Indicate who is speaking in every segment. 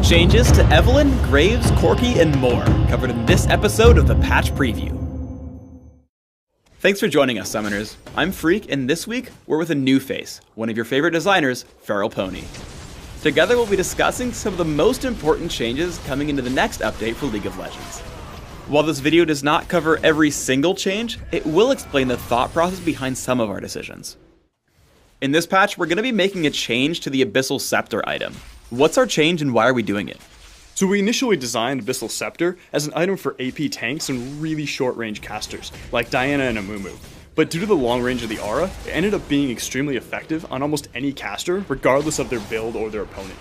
Speaker 1: Changes to Evelynn, Graves, Corki, and more, covered in this episode of the Patch Preview. Thanks for joining us, Summoners. I'm Freak, and this week, we're with a new face, one of your favorite designers, Feral Pony. Together, we'll be discussing some of the most important changes coming into the next update for League of Legends. While this video does not cover every single change, it will explain the thought process behind some of our decisions. In this patch, we're going to be making a change to the Abyssal Scepter item. What's our change and why are we doing it?
Speaker 2: So we initially designed Abyssal Scepter as an item for AP tanks and really short-range casters, like Diana and Amumu. But due to the long range of the aura, it ended up being extremely effective on almost any caster, regardless of their build or their opponent.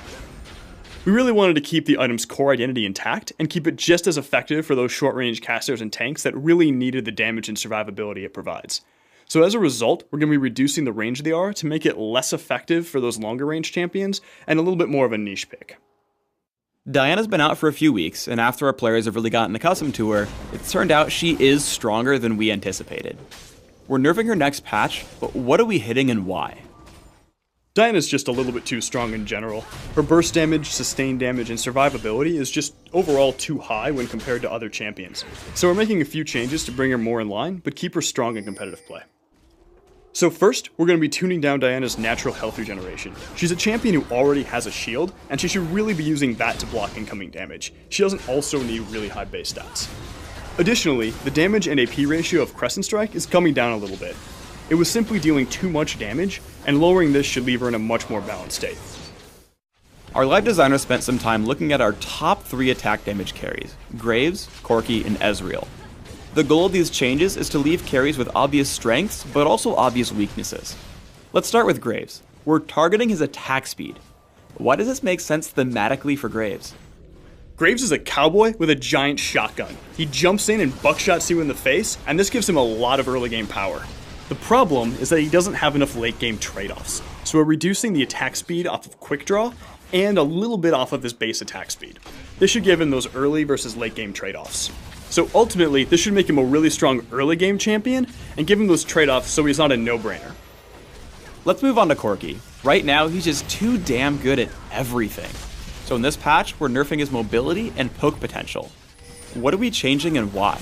Speaker 2: We really wanted to keep the item's core identity intact and keep it just as effective for those short-range casters and tanks that really needed the damage and survivability it provides. So as a result, we're going to be reducing the range of the aura to make it less effective for those longer range champions and a little bit more of a niche pick.
Speaker 1: Diana's been out for a few weeks, and after our players have really gotten accustomed to her, it's turned out she is stronger than we anticipated. We're nerfing her next patch, but what are we hitting and why?
Speaker 2: Diana's just a little bit too strong in general. Her burst damage, sustained damage, and survivability is just overall too high when compared to other champions. So we're making a few changes to bring her more in line, but keep her strong in competitive play. So first, we're going to be tuning down Diana's natural health regeneration. She's a champion who already has a shield, and she should really be using that to block incoming damage. She doesn't also need really high base stats. Additionally, the damage and AP ratio of Crescent Strike is coming down a little bit. It was simply dealing too much damage, and lowering this should leave her in a much more balanced state.
Speaker 1: Our live designer spent some time looking at our top 3 attack damage carries, Graves, Corki, and Ezreal. The goal of these changes is to leave carries with obvious strengths, but also obvious weaknesses. Let's start with Graves. We're targeting his attack speed. Why does this make sense thematically for Graves?
Speaker 2: Graves is a cowboy with a giant shotgun. He jumps in and buckshots you in the face, and this gives him a lot of early game power. The problem is that he doesn't have enough late game trade-offs, so we're reducing the attack speed off of quick draw and a little bit off of his base attack speed. This should give him those early versus late game trade-offs. So ultimately, this should make him a really strong early game champion and give him those trade-offs so he's not a no-brainer.
Speaker 1: Let's move on to Corki. Right now, he's just too damn good at everything. So in this patch, we're nerfing his mobility and poke potential. What are we changing and why?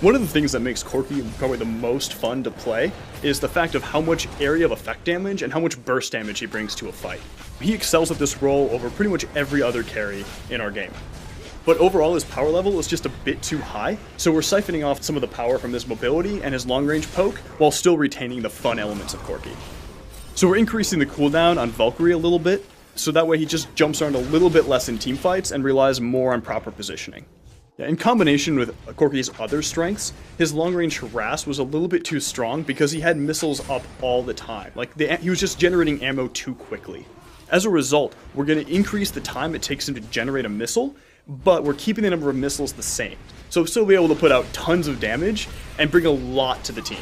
Speaker 2: One of the things that makes Corki probably the most fun to play is the fact of how much area of effect damage and how much burst damage he brings to a fight. He excels at this role over pretty much every other carry in our game. But overall, his power level is just a bit too high, so we're siphoning off some of the power from his mobility and his long-range poke, while still retaining the fun elements of Corki. So we're increasing the cooldown on Valkyrie a little bit, so that way he just jumps around a little bit less in teamfights and relies more on proper positioning. In combination with Corki's other strengths, his long-range harass was a little bit too strong because he had missiles up all the time. He was just generating ammo too quickly. As a result, we're going to increase the time it takes him to generate a missile, but we're keeping the number of missiles the same. So we'll still be able to put out tons of damage and bring a lot to the team.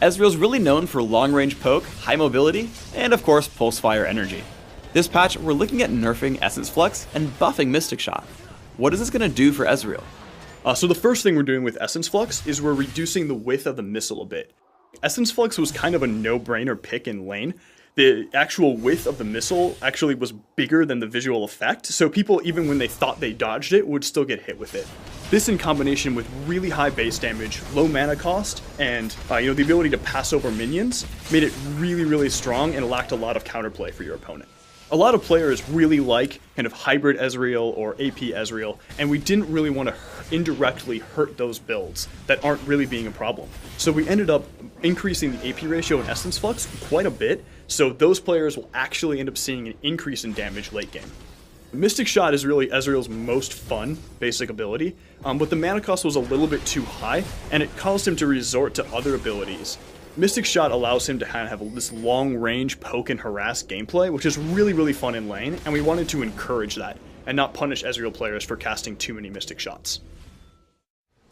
Speaker 1: Ezreal's really known for long-range poke, high mobility, and of course pulse fire energy. This patch, we're looking at nerfing Essence Flux and buffing Mystic Shot. What is this going to do for Ezreal?
Speaker 2: So the first thing we're doing with Essence Flux is we're reducing the width of the missile a bit. Essence Flux was kind of a no-brainer pick in lane. The actual width of the missile actually was bigger than the visual effect, so people, even when they thought they dodged it, would still get hit with it. This in combination with really high base damage, low mana cost, and the ability to pass over minions, made it really, really strong and lacked a lot of counterplay for your opponent. A lot of players really like kind of hybrid Ezreal or AP Ezreal, and we didn't really want to indirectly hurt those builds that aren't really being a problem. So we ended up increasing the AP ratio in Essence Flux quite a bit, so those players will actually end up seeing an increase in damage late game. Mystic Shot is really Ezreal's most fun basic ability, but the mana cost was a little bit too high, and it caused him to resort to other abilities. Mystic Shot allows him to kind of have this long-range poke and harass gameplay, which is really, really fun in lane, and we wanted to encourage that, and not punish Ezreal players for casting too many Mystic Shots.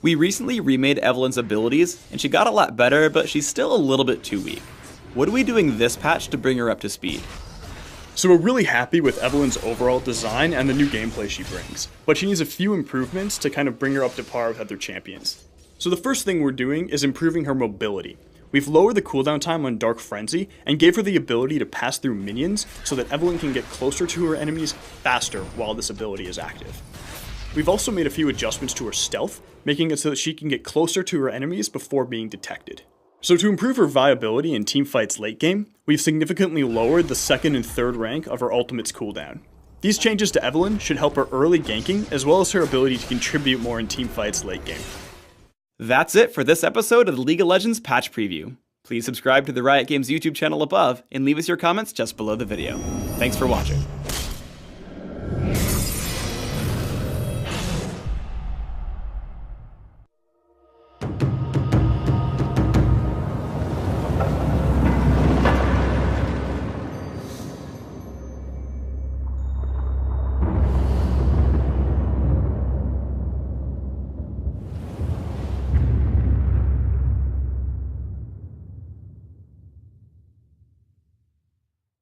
Speaker 1: We recently remade Evelynn's abilities, and she got a lot better, but she's still a little bit too weak. What are we doing this patch to bring her up to speed?
Speaker 2: So we're really happy with Evelynn's overall design and the new gameplay she brings, but she needs a few improvements to kind of bring her up to par with other champions. So the first thing we're doing is improving her mobility. We've lowered the cooldown time on Dark Frenzy and gave her the ability to pass through minions so that Evelynn can get closer to her enemies faster while this ability is active. We've also made a few adjustments to her stealth, making it so that she can get closer to her enemies before being detected. So to improve her viability in teamfights late game, we've significantly lowered the 2nd and 3rd rank of her ultimate's cooldown. These changes to Evelynn should help her early ganking as well as her ability to contribute more in teamfights late game.
Speaker 1: That's it for this episode of the League of Legends Patch Preview. Please subscribe to the Riot Games YouTube channel above and leave us your comments just below the video. Thanks for watching.